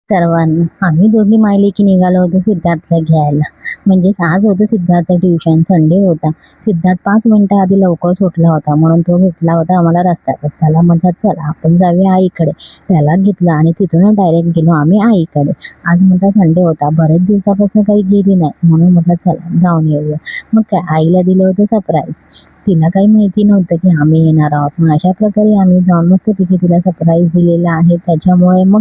सर्वांना. आम्ही दोघी मायलेकी निघालो होतो सिद्धार्थला घ्यायला. म्हणजेच आज होतं सिद्धार्थचं ट्युशन, संडे होता. सिद्धार्थ 5 मिनिटं आधी लवकर सुटला होता म्हणून तो भेटला होता आम्हाला रस्त्यात. त्याला म्हटलं चला आपण जाऊया आईकडे. त्याला घेतलं आणि तिथून डायरेक्ट गेलो आम्ही आईकडे. आज म्हटलं संडे होता, बरेच दिवसापासून काही गेली नाही म्हणून म्हटलं चला जाऊन येऊया. मग काय आईला दिलं होतं सरप्राईज. तिला काही माहिती नव्हतं की आम्ही येणार आहोत. मग अशा प्रकारे आम्ही जाऊन मस्तपैकी तिला सरप्राईज दिलेलं आहे. त्याच्यामुळे मग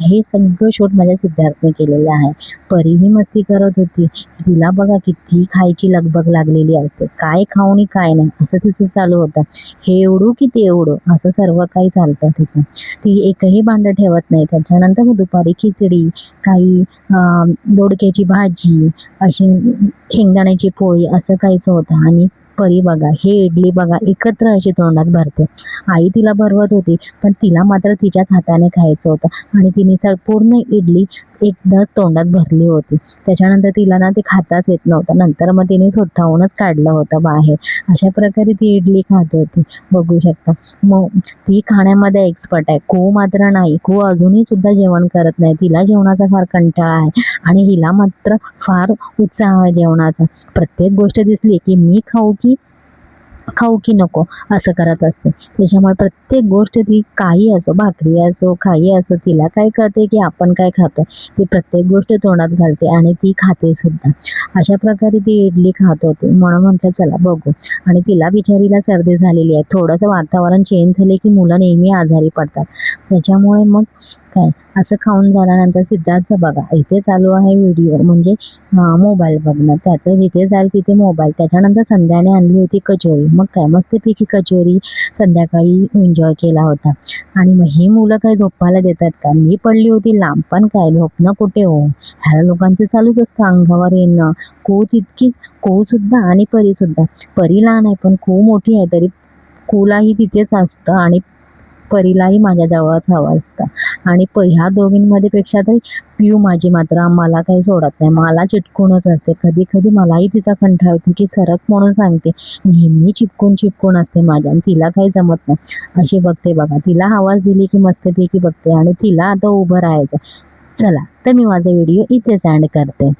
हे सगळं शूट माझ्या सिद्धार्थने केलेलं आहे. परीही मस्ती करत होती. तिला बघा किती खायची लगबग लागलेली असते. काय खाऊ आणि काय नाही असं तिचं चालू होतं. हे एवढू की ते एवढू असं सर्व काही चालतं तिचं. ती एकही भांडं ठेवत नाही. त्याच्यानंतर मग दुपारी खिचडी, काही दोडक्याची भाजी, अशी शेंगदाण्याची पोळी असं काहीच होतं. आणि परी बघा हे इडली बघा एकत्र अशी तोंडात भरते. आई तिला भरवत होती पण तिला मात्र तिच्याच हाताने खायचं होतं आणि तिने पूर्ण इडली एकदा तोंडात भरली होती. त्याच्यानंतर तिला ना ते खाताच येत नव्हतं. नंतर मग तिने स्वतःहूनच काढलं होतं बाहेर. अशा प्रकारे ती इडली खात होती, बघू शकता. मग ती खाण्यामध्ये एक्सपर्ट आहे. को मात्र नाही. को अजूनही सुद्धा जेवण करत नाही. तिला जेवणाचा फार कंटाळा आहे आणि हिला मात्र फार उत्साह आहे जेवणाचा. प्रत्येक गोष्ट दिसली की मी खाऊ की नको असं करत असते. त्याच्यामुळे प्रत्येक गोष्ट ती काही असो, भाकरी असो काही असो, तिला काय कळते की आपण काय खातो. ती प्रत्येक गोष्ट तोंडात घालते आणि ती खाते सुद्धा. अशा प्रकारे ती इडली खात होती. म्हणून म्हटलं चला बघू. आणि तिला बिचारीला सर्दी झालेली आहे. थोडंसं वातावरण चेंज झाले की मुलं नेहमी आजारी पडतात. त्याच्यामुळे मग काय असं खाऊन झाल्यानंतर सिद्धार्थचं बघा इथे चालू आहे व्हिडिओ, म्हणजे मोबाईल बघणं. त्याचं जिथे जाईल तिथे मोबाईल. त्याच्यानंतर संध्याने आणली होती कचोरी. मग काय मस्तपैकी कचोरी संध्याकाळी एन्जॉय केला होता. आणि मग ही मुलं काय झोपायला देतात का? मी पडली होती लांब पण काय झोपणं कुठे हो. ह्या लोकांचं चालूच असतं अंगावर येणं. को तितकीच, को सुद्धा आणि परी सुद्धा. परी लहान आहे पण को मोठी आहे तरी कोलाही तिथेच असतं आणि परीलाही माझ्या जवळच हवं असतं. आणि ह्या दोघींमध्ये पेक्षा तरी पिऊ माझी मात्र मला काही सोडत नाही. मला चिटकूनच असते. कधी कधी मलाही तिचा कंटाळा येतो की सरक म्हणून सांगते. नेहमी चिपकून असते माझ्या आणि तिला काही जमत नाही. अशी बघते बघा. तिला आवाज दिली की मस्तपैकी बघते आणि तिला आता उभं राहायचं. चला तर मी माझा व्हिडिओ इथेच एंड करते.